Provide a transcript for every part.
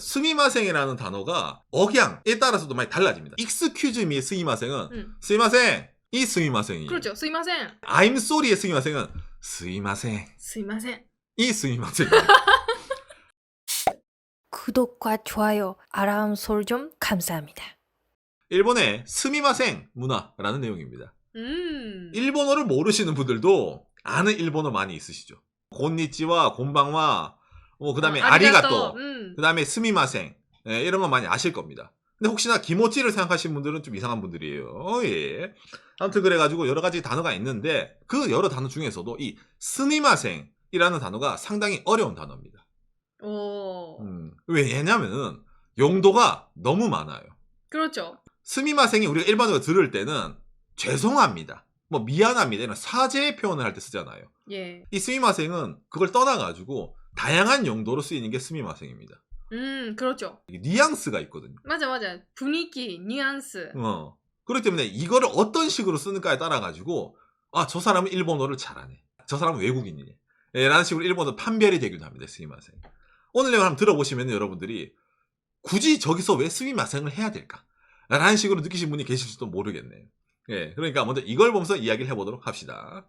스미마생이라는 단어가 억양에 따라서도 많이 달라집니다. excuse me의 스미마생은 스미마생 이 스미마생이에요. 그렇죠. 스미마센. I'm sorry의 스미마생은 스미마생 스미마센. 이 스미마생. 구독과 좋아요, 알람 설정 감사합니다. 일본의 스미마생 문화라는 내용입니다. 일본어를 모르시는 분들도 아는 일본어 많이 있으시죠. 곤니치와 곤방와 그 다음에 아리가또, 그 다음에 스미마생, 이런 거 많이 아실 겁니다. 근데 혹시나 기모찌를 생각하시는 분들은 좀 이상한 분들이에요. 예. 아무튼 그래가지고 여러 가지 단어가 있는데 그 여러 단어 중에서도 이 스미마생이라는 단어가 상당히 어려운 단어입니다. 왜냐면은 용도가 너무 많아요. 그렇죠. 스미마생이 우리가 일반적으로 들을 때는 죄송합니다, 뭐 미안합니다 이런 사죄의 표현을 할 때 쓰잖아요. 예. 이 스미마생은 그걸 떠나가지고 다양한 용도로 쓰이는 게 스미마생입니다. 그렇죠. 뉘앙스가 있거든요. 맞아. 분위기, 뉘앙스. 그렇기 때문에 이거를 어떤 식으로 쓰는가에 따라 가지고 저 사람은 일본어를 잘하네, 저 사람은 외국인이네 라는 식으로 일본어 판별이 되기도 합니다. 스미마생. 오늘 내용 한번 들어보시면 여러분들이 굳이 저기서 왜 스미마생을 해야 될까 라는 식으로 느끼신 분이 계실지도 모르겠네요. 예, 그러니까 먼저 이걸 보면서 이야기를 해보도록 합시다.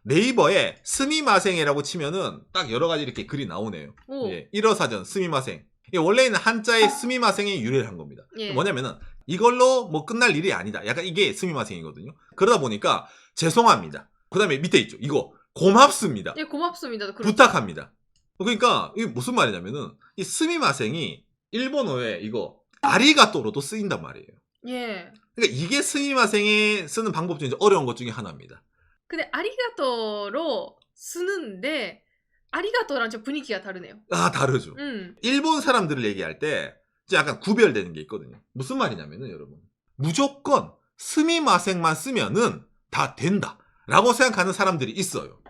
네이버에 스미마생이라고 치면은 딱 여러 가지 이렇게 글이 나오네요. 예, 일어사전 스미마생. 원래는 한자의 스미마생이 유래를 한 겁니다. 예. 뭐냐면은 이걸로 뭐 끝날 일이 아니다, 약간 이게 스미마생이거든요. 그러다 보니까 죄송합니다, 그 다음에 밑에 있죠, 이거 고맙습니다. 예, 고맙습니다. 그렇죠. 부탁합니다. 그러니까 이게 무슨 말이냐면은 이 스미마생이 일본어에 이거 아리가또로도 쓰인단 말이에요. 예. 그러니까 이게 스미마생이 쓰는 방법 중에 어려운 것 중에 하나입니다. 근데 아리가또로 쓰는데 아리가또랑 좀 분위기가 다르네요. 다르죠. 일본 사람들을 얘기할 때 약간 구별되는 게 있거든요. 무슨 말이냐면은 여러분, 무조건 스미마생만 쓰면은 다 된다 라고 생각하는 사람들이 있어요.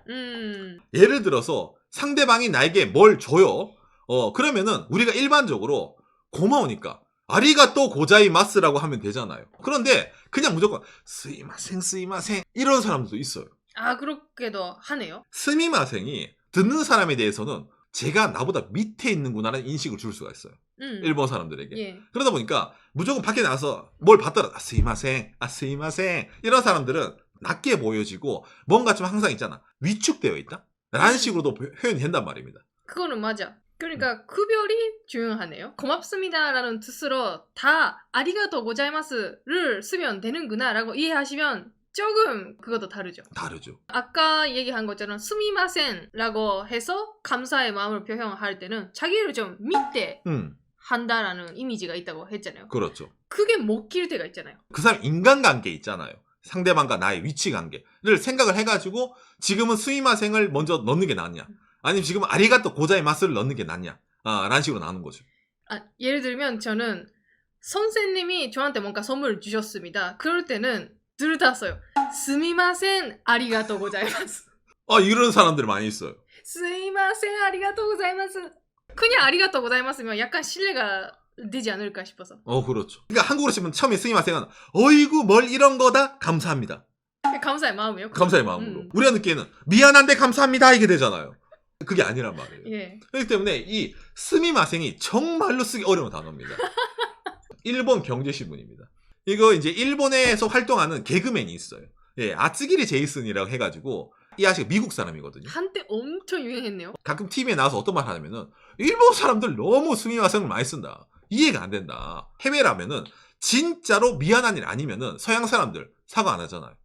예를 들어서 상대방이 나에게 뭘 줘요. 그러면은 우리가 일반적으로 고마우니까 아리가또 고자이마스라고 하면 되잖아요. 그런데 그냥 무조건 스이마생 이런 사람들도 있어요. 그렇게도 하네요. 스미마생이 듣는 사람에 대해서는 제가 나보다 밑에 있는구나라는 인식을 줄 수가 있어요. 일본 사람들에게. 예. 그러다 보니까 무조건 밖에 나가서 뭘 받더라도 스이마생 이런 사람들은 낮게 보여지고 뭔가 좀 항상 있잖아, 위축되어 있다 라는 식으로도 표현이 된단 말입니다. 그거는 맞아. 그러니까 구별이 중요하네요. 고맙습니다라는 뜻으로 다 아리가또 고자이마스를 쓰면 되는구나 라고 이해하시면 조금 그것도 다르죠. 아까 얘기한 것처럼 스미마센라고 해서 감사의 마음을 표현할 때는 자기를 좀 밑에 한다라는 이미지가 있다고 했잖아요. 그렇죠. 그게 못 낄 때가 있잖아요. 그 사람 인간관계 있잖아요. 상대방과 나의 위치관계를 생각을 해가지고 지금은 스미마생을 먼저 넣는 게 낫냐, 아니면 지금 아리가또 고자이마스를 넣는 게 낫냐 라는 식으로 나누는 거죠. 예를 들면 저는 선생님이 저한테 뭔가 선물을 주셨습니다. 그럴 때는 둘 다 써요. 스미마센 아리가또 고자이마스. 이런 사람들 많이 있어요. 스미마센 아리가또 고자이마스. 그냥 아리가또 고자이마스면 약간 신뢰가 되지 않을까 싶어서. 그렇죠. 그러니까 한국으로 치면 처음에 스미마생은 어이구 뭘 이런 거다, 감사합니다. 감사의 마음이요? 감사의 마음으로. 우리가 느끼는 미안한데 감사합니다 이게 되잖아요. 그게 아니란 말이에요. 예. 그렇기 때문에 이 스미마생이 정말로 쓰기 어려운 단어입니다. 일본 경제신문입니다. 이거 이제 일본에서 활동하는 개그맨이 있어요. 예, 아츠기리 제이슨이라고 해가지고 이 아저씨가 미국 사람이거든요. 한때 엄청 유행했네요. 가끔 TV에 나와서 어떤 말 하냐면은 일본 사람들 너무 스미마생을 많이 쓴다, 이해가 안 된다. 해외라면은 진짜로 미안한 일 아니면은 서양 사람들 사과 안 하잖아요.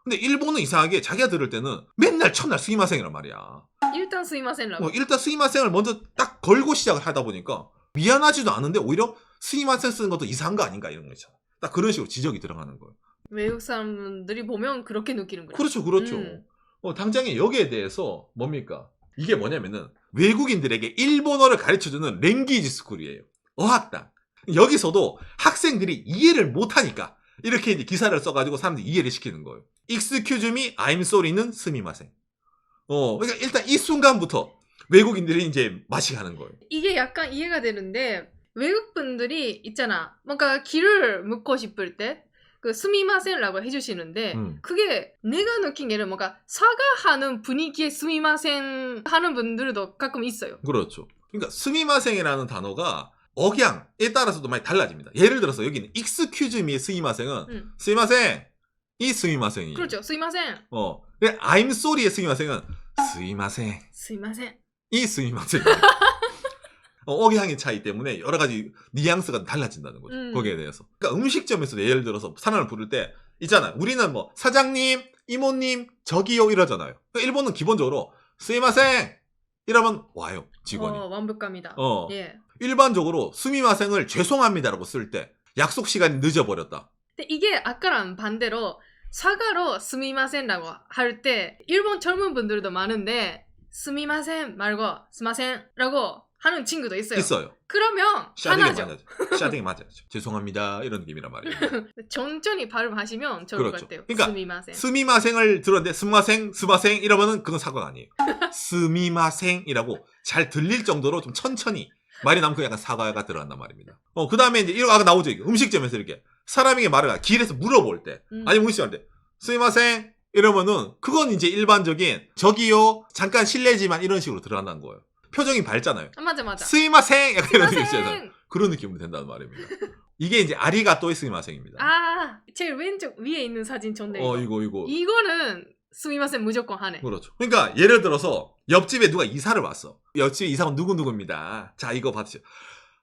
근데 일본은 이상하게 자기가 들을 때는 맨날 첫날 스미마생이란 말이야. 일단 스미마센라고. 일단 스미마생을 먼저 딱 걸고 시작을 하다 보니까 미안하지도 않은데 오히려 스미마생 쓰는 것도 이상한 거 아닌가 이런 거 있잖아. 딱 그런 식으로 지적이 들어가는 거예요. 외국 사람들이 보면 그렇게 느끼는 거예요. 그렇죠. 당장에 여기에 대해서 뭡니까? 이게 뭐냐면은 외국인들에게 일본어를 가르쳐주는 랭귀지 스쿨이에요. 어학당. 여기서도 학생들이 이해를 못하니까 이렇게 이제 기사를 써가지고 사람들이 이해를 시키는 거예요. Excuse me, I'm sorry는 스미마생. 그러니까 일단 이 순간부터 외국인들이 이제 맛이 가는 거예요. 이게 약간 이해가 되는데 외국 분들이 있잖아, 뭔가 길을 묻고 싶을 때 그 스미마센라고 해주시는데 그게 내가 느낀 게는 뭔가 사과하는 분위기에 스미마센 하는 분들도 가끔 있어요. 그렇죠. 그러니까 스미마생이라는 단어가 억양에 따라서도 많이 달라집니다. 예를 들어서 여기는 excuse me의 스미마생은 스미마생 이 스미마생이. 그렇죠. 스미마센. 근데 I'm sorry의 스미마생은 스미마생 스미마센. 이 스미마생. 억양의 차이 때문에 여러 가지 뉘앙스가 달라진다는 거죠. 거기에 대해서. 그러니까 음식점에서도 예를 들어서 사람을 부를 때 있잖아요. 우리는 뭐 사장님, 이모님, 저기요 이러잖아요. 그러니까 일본은 기본적으로 스미마생 이러면 와요 직원이. 완벽합니다. 예. 일반적으로 스미마생을 죄송합니다라고 쓸 때 약속 시간이 늦어버렸다. 근데 이게 아까랑 반대로 사과로 스미마센이라고 할 때 일본 젊은 분들도 많은데 스미마센 말고 스마센라고 하는 친구도 있어요. 있어요. 그러면 샤딩이 화나죠. 맞아죠. 샤딩이 맞아죠. 죄송합니다 이런 느낌이란 말이에요. 천천히 발음하시면 좋을 그렇죠. 것 같아요. 그러니까 스미마센. 스미마생을 들었는데 스마생, 스마생 이러면은 그건 사과가 아니에요. 스미마생이라고 잘 들릴 정도로 좀 천천히 말이 나면 그 약간 사과가 들어간단 말입니다. 그 다음에 이제 이거 아까 나오죠. 음식점에서 이렇게 사람에게 말을 길에서 물어볼 때 아니면 음식점할 때 스미마생 이러면은 그건 이제 일반적인 저기요 잠깐 실례지만 이런 식으로 들어간다는 거예요. 표정이 밝잖아요. 맞아. 스미마생 약간 이런 느낌 있잖아요. 스미마센. 그런 느낌으로 된다는 말입니다. 이게 이제 아리가또의 스미마생입니다. 아, 제일 왼쪽 위에 있는 사진 좋네. 이거. 이거는 스미마센 무조건 하네. 그렇죠. 그러니까 예를 들어서 옆집에 누가 이사를 왔어. 옆집에 이사 온 누구누구입니다. 자, 이거 받으시오.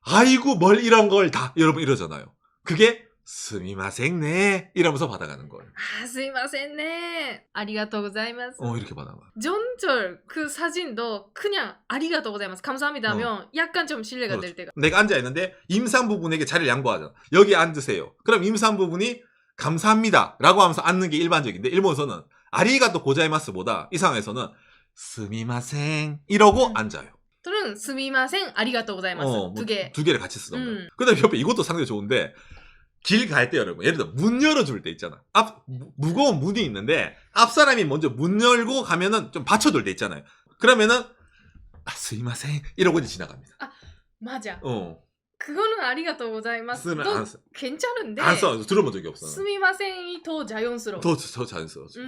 아이고 뭘 이런 걸 다 여러분 이러잖아요. 그게 스미마생 네 이러면서 받아가는 거예요. 아, 스미마센 네. 아리가또 고자이마스. 이렇게 받아가요. 전절 그 사진도 그냥 아리가또 고자이마스 감사합니다 하면 약간 좀 신뢰가 그렇죠. 될 때가. 내가 앉아있는데 임산부분에게 자리를 양보하잖아. 여기 앉으세요. 그럼 임산부분이 감사합니다 라고 하면서 앉는 게 일반적인데 일본에서는 아리가또 고자이마스보다 이 상황에서는 스미마생 이러고 앉아요. 저는 스미마센 아리가또 고자이마스 두 개를 같이 쓰던 거예요. 그 다음에 옆에 이것도 상당히 좋은데 길 갈 때 여러분 예를 들어 문 열어줄 때 있잖아. 무거운 문이 있는데 앞 사람이 먼저 문 열고 가면은 좀 받쳐둘 때 있잖아요. 그러면은 스미마생 이러고 이제 지나갑니다. 맞아. 그거는 아리가또 고자이마스도 괜찮은데 안 써. 들어본 적이 없어. 스미마센이 더 자연스러워. 더 자연스러워져.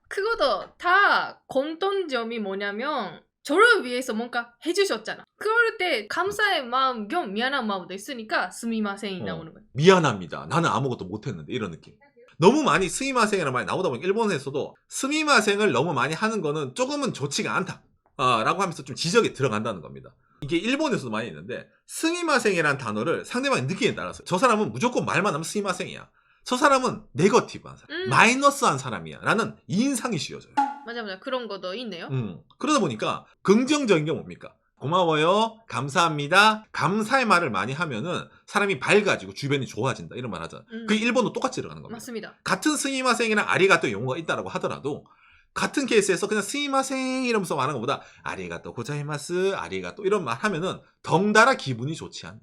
그것도 다 공통점이 뭐냐면 저를 위해서 뭔가 해주셨잖아. 그럴 때 감사의 마음 겸 미안한 마음도 있으니까 스미마센이 나오는 거야. 미안합니다. 나는 아무것도 못했는데 이런 느낌. 너무 많이 스미마생이라는 말이 나오다 보니까 일본에서도 스미마생을 너무 많이 하는 거는 조금은 좋지가 않다. 라고 하면서 좀 지적이 들어간다는 겁니다. 이게 일본에서도 많이 있는데 스미마생이라는 단어를 상대방의 느낌에 따라서 저 사람은 무조건 말만 하면 스미마생이야. 저 사람은 네거티브한 사람, 마이너스한 사람이야 라는 인상이 씌워져요. 맞아. 그런 것도 있네요. 그러다 보니까 긍정적인 게 뭡니까? 고마워요, 감사합니다, 감사의 말을 많이 하면은 사람이 밝아지고 주변이 좋아진다 이런 말 하잖아. 그게 일본도 똑같이 들어가는 겁니다. 맞습니다. 같은 스미마생이나 아리가또 용어가 있다라고 하더라도 같은 케이스에서 그냥 스미마생 이러면서 말하는 것보다 아리가또 고자이마스, 아리가또 이런 말 하면은 덩달아 기분이 좋지 않네.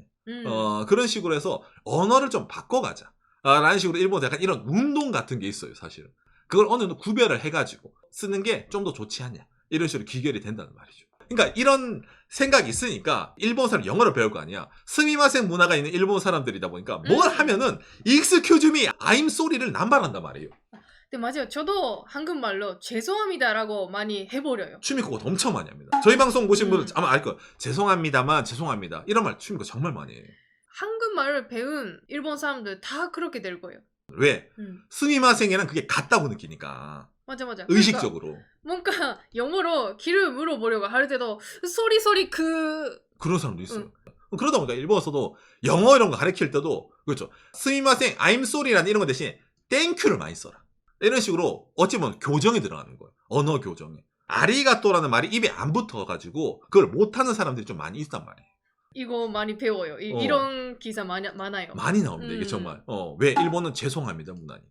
그런 식으로 해서 언어를 좀 바꿔가자. 라는 식으로 일본도 약간 이런 운동 같은 게 있어요, 사실은. 그걸 어느 정도 구별을 해가지고 쓰는 게 좀 더 좋지 않냐. 이런 식으로 귀결이 된다는 말이죠. 그러니까 이런 생각이 있으니까 일본 사람 영어를 배울 거 아니야. 스미마생 문화가 있는 일본 사람들이다 보니까 뭘 하면은 excuse me, I'm sorry를 남발한단 말이에요. 네, 맞아요. 저도 한국말로 죄송합니다라고 많이 해버려요. 취미코가 엄청 많이 합니다. 저희 방송 보신 분은 아마 알 거예요. 죄송합니다만 죄송합니다. 이런 말 취미코 정말 많이 해요. 한국말을 배운 일본 사람들 다 그렇게 될 거예요. 왜? 스미마생이랑 그게 같다고 느끼니까. 맞아. 의식적으로. 그러니까 뭔가 영어로 길을 물어보려고 할 때도 소리 그런 사람도 있어요. 그러다 보니까 일본에서도 영어 이런 거 가르칠 때도 그렇죠. 스미마생, I'm sorry라는 이런 거 대신 땡큐를 많이 써라. 이런 식으로 어찌 보면 교정이 들어가는 거예요. 언어 교정에. 아리가또라는 말이 입에 안 붙어가지고 그걸 못하는 사람들이 좀 많이 있단 말이에요. 이거 많이 배워요. 이런 기사 많아요. 많이 나옵니다. 이게 정말. 왜? 일본은 죄송합니다 문화니까.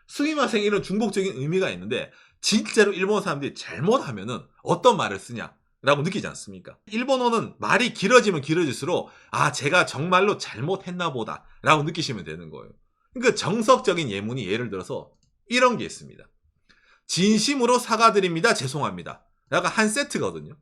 스미마생 이런 중복적인 의미가 있는데 진짜로 일본 사람들이 잘못하면은 어떤 말을 쓰냐라고 느끼지 않습니까? 일본어는 말이 길어지면 길어질수록 제가 정말로 잘못했나 보다 라고 느끼시면 되는 거예요. 그러니까 정석적인 예문이 예를 들어서 이런 게 있습니다. 진심으로 사과드립니다. 죄송합니다. 약간 한 세트거든요.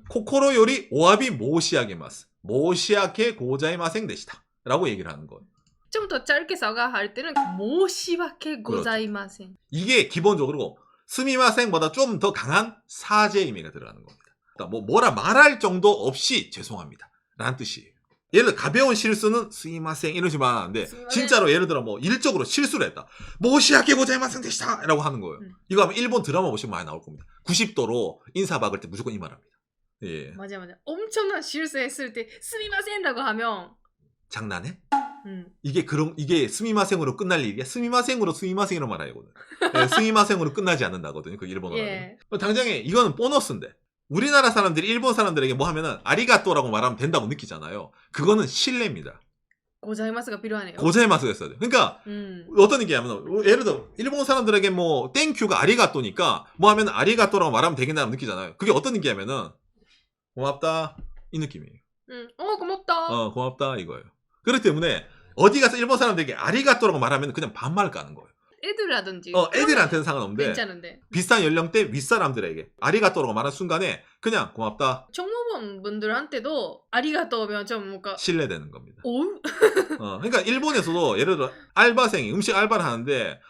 코코로 요리 오와비 모시아게마스. 모시아게 고자이마생 되시다. 라고 얘기를 하는 거예요. 좀 더 짧게 사과할 때는 모시바케 고자이마센. 이게 기본적으로 스미마생보다 좀 더 강한 사죄 의미가 들어가는 겁니다. 그러니까 뭐라 말할 정도 없이 죄송합니다 라는 뜻이에요. 예를 들어 가벼운 실수는 스이마생 이런 식으로 말하는데 스미마셍. 진짜로 예를 들어 뭐 일적으로 실수를 했다. 모시아게 고자이마sen 데시다 라고 하는 거예요. 이거 하면 일본 드라마 보시면 많이 나올 겁니다. 90도로 인사 박을 때 무조건 이 말합니다. 예. 맞아. 엄청난 실수했을 때 스미마센이라고 하면 장난해? 음. 이게 스미마생으로 끝날 일이야? 스미마생으로 스미마생이라고 말하거든. 예, 스미마생으로 끝나지 않는다거든요. 그 일본어는. 예. 당장에 이거는 보너스인데 우리나라 사람들이 일본 사람들에게 뭐 하면은 아리가또라고 말하면 된다고 느끼잖아요. 그거는 신뢰입니다. 고자이마스가 필요하네요. 고자이마스가 있어야 돼요. 그러니까 어떤 얘기냐면 예를 들어 일본 사람들에게 뭐 땡큐가 아리가또니까 뭐 하면 아리가또라고 말하면 되겠다고 느끼잖아요. 그게 어떤 얘기냐면은 고맙다 이 느낌이에요. 고맙다. 고맙다 이거예요. 그렇기 때문에 어디 가서 일본 사람들에게 아리가또라고 말하면 그냥 반말 까는 거예요. 애들라든지. 애들한테는 상관없는데 괜찮은데. 비슷한 연령대 윗사람들에게 아리가또라고 말하는 순간에 그냥 고맙다 총무원 분들한테도 아리가또면 좀 뭔가 신뢰되는 겁니다. 오? 그러니까 일본에서도 예를 들어 알바생이 음식 알바를 하는데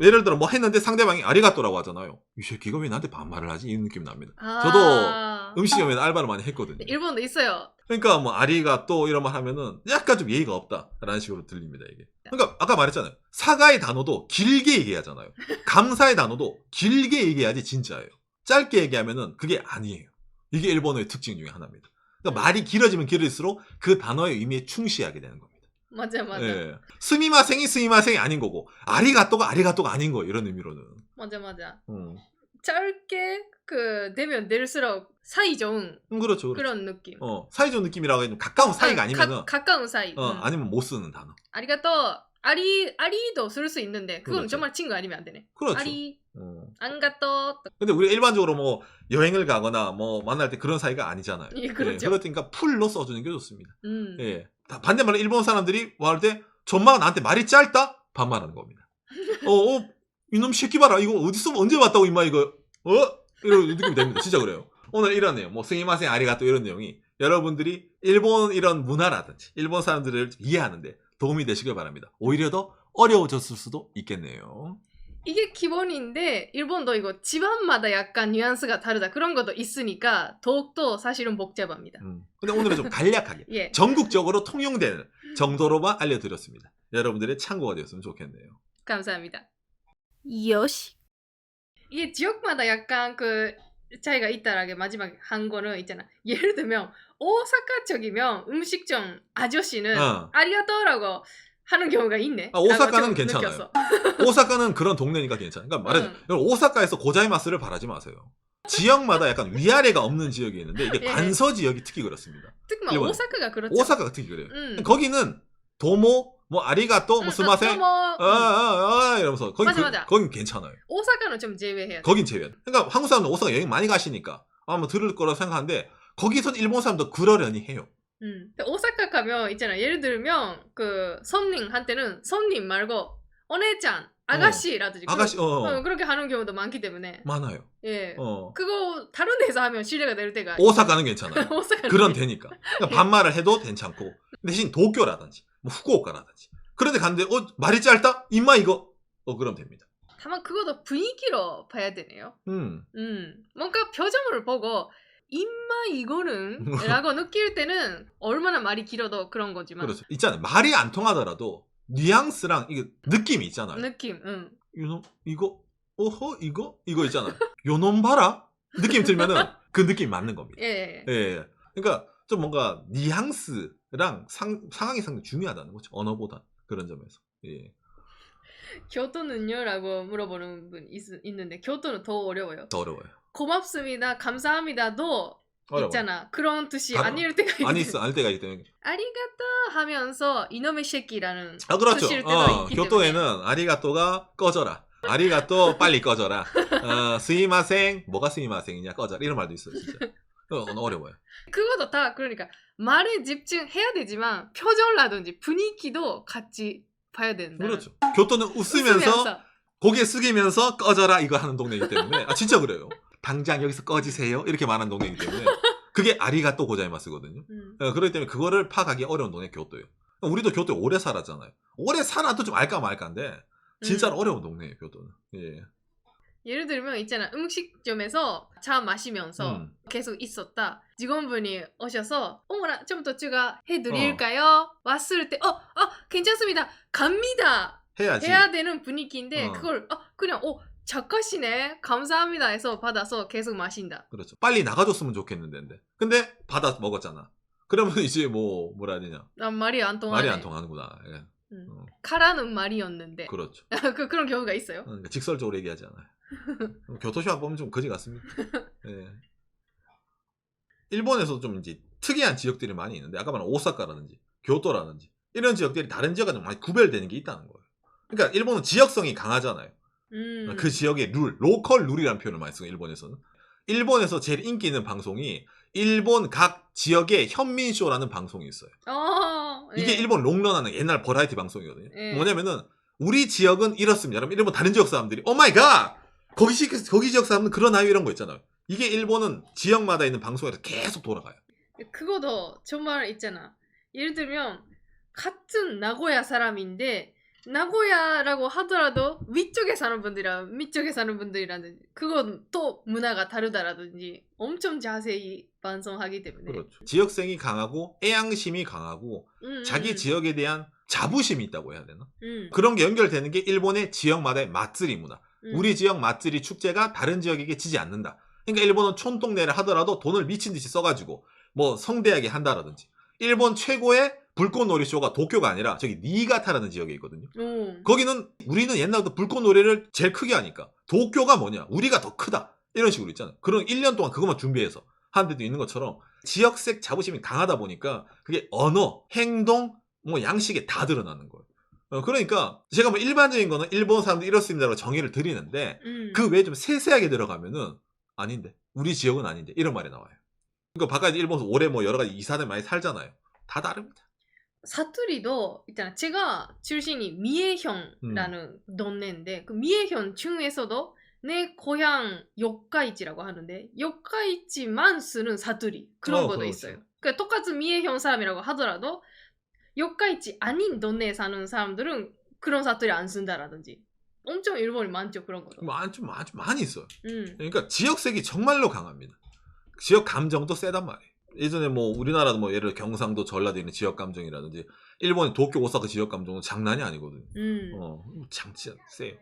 예를 들어 뭐 했는데 상대방이 아리가또라고 하잖아요. 이 새끼가 왜 나한테 반말을 하지? 이 느낌 납니다. 저도 음식점에서 알바를 많이 했거든요. 일본도 있어요. 그러니까 뭐 아리가또 이런 말 하면은 약간 좀 예의가 없다라는 식으로 들립니다 이게. 그러니까 아까 말했잖아요. 사과의 단어도 길게 얘기하잖아요. 감사의 단어도 길게 얘기해야지 진짜예요. 짧게 얘기하면은 그게 아니에요. 이게 일본어의 특징 중에 하나입니다. 그러니까 말이 길어지면 길어질수록 그 단어의 의미에 충실하게 되는 겁니다. 맞아. 예. 스미마생이 아닌 거고 아리가또가 아닌 거예요. 이런 의미로는. 맞아. 짧게 되면 될수록 사이 좋은 그렇죠. 그런 느낌. 사이 좋은 느낌이라고 해도 가까운 사이가 아니면은 가까운 사이. 아니면 못 쓰는 단어. 아리가또 아리도 쓸 수 있는데 그건 그렇죠. 정말 친구 아니면 안 되네. 그렇죠. 아리 안가또. 근데 우리가 일반적으로 뭐 여행을 가거나 뭐 만날 때 그런 사이가 아니잖아요. 예, 그렇죠. 그러니까 풀로 써주는 게 좋습니다. 음. 예. 반대말로 일본 사람들이 말할 때 전마가 나한테 말이 짧다? 반말하는 겁니다. 이놈 새끼 봐라. 이거 어디서 언제 봤다고 임마 이거. 이런 느낌이 됩니다. 진짜 그래요. 오늘 이런 내용, 뭐 스미마셍 아리가또 이런 내용이 여러분들이 일본 이런 문화라든지 일본 사람들을 이해하는데 도움이 되시길 바랍니다. 오히려 더 어려워졌을 수도 있겠네요. 이게 기본인데 일본도 이거 집안마다 약간 뉘앙스가 다르다 그런 것도 있으니까 더욱더 사실은 복잡합니다. 근데 오늘은 좀 간략하게 예. 전국적으로 통용되는 정도로만 알려드렸습니다. 여러분들의 참고가 되었으면 좋겠네요. 감사합니다. 요시. 이게 지역마다 약간 차이가 있다라게 마지막에 한 거는 있잖아. 예를 들면 오사카 쪽이면 음식점 아저씨는 아리가또라고 하는 경우가 있네. 오사카는 괜찮아요. 오사카는 그런 동네니까 괜찮아요. 그러니까 말하자면 오사카에서 고자이마스를 바라지 마세요. 지역마다 약간 위아래가 없는 지역이 있는데 이게 관서 지역이 특히 그렇습니다. 특히 오사카가 그렇죠. 오사카가 특히 그래요. 거기는 도모, 뭐 아리가또, 뭐 스마센, 이러면서 거긴 괜찮아요. 오사카는 좀 제외해야 돼. 거긴 제외. 그러니까 한국 사람들 오사카 여행 많이 가시니까 아마 들을 거라고 생각하는데 거기선 일본 사람도 그러려니 해요. 오사카 가면 있잖아. 예를 들면 손님한테는 손님 말고 오네짱, 아가씨라든지 아가씨, 그렇게 하는 경우도 많기 때문에 많아요. 예. 그거 다른 데서 하면 신뢰가 될 때가 오사카는 괜찮아요. 오사카는 그런 데니까. 그러니까 반말을 해도 괜찮고 대신 도쿄라든지 뭐 후쿠오카라든지 그런데 갔는데 말이 짧다? 임마 이거 그럼 됩니다. 다만 그것도 분위기로 봐야 되네요. 뭔가 표정을 보고 임마 이거는 라고 느낄 때는 얼마나 말이 길어도 그런 거지만 그렇죠. 있잖아요. 말이 안 통하더라도 뉘앙스랑 이게 느낌이 있잖아요. 느낌. 요놈 이거 이거 있잖아요. 요놈 봐라 느낌 들면은 그 느낌이 맞는 겁니다. 예. 그러니까 좀 뭔가 뉘앙스랑 상황이 상당히 중요하다는 거죠. 언어보다 그런 점에서. 예. 교토는요? 라고 물어보는 분 있는데 교토는 더 어려워요. 더 어려워요. 고맙습니다, 감사합니다도 어려워요. 있잖아. 그런 뜻이 아닐 때가 아닐 때가 있기 때문에 아리가또 하면서 이놈의 새끼라는 그렇죠. 뜻일 때도 있기 교토에는 때문에. 아리가또가 꺼져라. 아리가또 빨리 꺼져라. 스미마셍 뭐가 스미마셍이냐 꺼져라. 이런 말도 있어요. 진짜. 어려워요. 그것도 다 그러니까 말에 집중해야 되지만 표정이라든지 분위기도 같이 봐야 된다. 그렇죠. 교토는 웃으면서 고개 숙이면서 꺼져라 이거 하는 동네이기 때문에 진짜 그래요. 당장 여기서 꺼지세요 이렇게 말하는 동네이기 때문에 그게 아리가또 고자이마스거든요. 그렇기 때문에 그거를 파악하기 어려운 동네 교토예요. 우리도 교토에 오래 살았잖아요. 오래 살아도 좀 알까 말까인데 진짜로 어려운 동네예요 교토는. 예. 예를 들면 있잖아. 음식점에서 차 마시면서 계속 있었다. 직원분이 오셔서 어머나 좀 더 추가 해드릴까요? 왔을 때 괜찮습니다. 갑니다. 해야지. 해야 되는 분위기인데 어. 그걸 그냥 작가시네 감사합니다 해서 받아서 계속 마신다. 그렇죠. 빨리 나가줬으면 좋겠는데. 근데 받아 먹었잖아. 그러면 이제 뭐라 해야 되냐. 난 말이 안 통하네. 말이 안 통하는구나. 예. 가라는 말이었는데. 그렇죠. 그런 경우가 있어요. 그러니까 직설적으로 얘기하지 않아요. 교토시학 보면 좀 거지 같습니다. 예. 일본에서 좀 이제 특이한 지역들이 많이 있는데 아까 말한 오사카라든지 교토라든지 이런 지역들이 다른 지역과 좀 많이 구별되는 게 있다는 거예요. 그러니까 일본은 지역성이 강하잖아요. 그 지역의 룰, 로컬 룰이라는 표현을 많이 쓰고 일본에서는. 일본에서 제일 인기 있는 방송이 일본 각 지역의 현민쇼라는 방송이 있어요. 이게 예. 일본 롱런하는 옛날 버라이티 방송이거든요. 예. 뭐냐면은 우리 지역은 이렇습니다. 그럼 일본 다른 지역 사람들이 오 마이 갓! 거기 지역 사람은 그러나요? 이런 거 있잖아요. 이게 일본은 지역마다 있는 방송에서 계속 돌아가요. 그거도 정말 있잖아. 예를 들면 같은 나고야 사람인데 나고야라고 하더라도 위쪽에 사는 분들이랑 밑쪽에 사는 분들이라든지 그건 또 문화가 다르다라든지 엄청 자세히 반성하기 때문에. 그렇죠. 지역성이 강하고 애양심이 강하고 자기 지역에 대한 자부심이 있다고 해야 되나? 그런 게 연결되는 게 일본의 지역마다의 마쓰리 문화. 우리 지역 마쓰리 축제가 다른 지역에게 지지 않는다. 그러니까 일본은 촌동네를 하더라도 돈을 미친 듯이 써가지고 뭐 성대하게 한다라든지. 일본 최고의 불꽃놀이 쇼가 도쿄가 아니라 저기 니가타라는 지역에 있거든요. 거기는 우리는 옛날부터 불꽃놀이를 제일 크게 하니까 도쿄가 뭐냐? 우리가 더 크다. 이런 식으로 있잖아요. 그런 1년 동안 그것만 준비해서 하는 데도 있는 것처럼 지역색 자부심이 강하다 보니까 그게 언어, 행동, 뭐 양식에 다 드러나는 거예요. 그러니까 제가 뭐 일반적인 거는 일본 사람들 이렇습니다라고 정의를 드리는데 그 외에 좀 세세하게 들어가면은 아닌데 우리 지역은 아닌데 이런 말이 나와요. 그러니까 바깥에 일본에서 오래 뭐 여러 가지 이사들 많이 살잖아요. 다 다릅니다. 사투리도 있잖아. 제가 출신이 미에현라는 동네인데 그 미에현 중에서도 내 고향 요카이치라고 하는데 요카이치만 쓰는 사투리 그런 것도 그렇죠. 있어요. 그러니까 똑같은 미에현 사람이라고 하더라도 요카이치 아닌 동네에 사는 사람들은 그런 사투리 안 쓴다라든지 엄청 일본이 많죠 그런 것도. 좀 많이 있어요. 그러니까 지역색이 정말로 강합니다. 지역 감정도 세단 말이에요. 예전에 뭐 우리나라도 뭐 예를 들어 경상도 전라도 있는 지역 감정이라든지 일본의 도쿄 오사카 지역 감정은 장난이 아니거든요. 진짜 세요.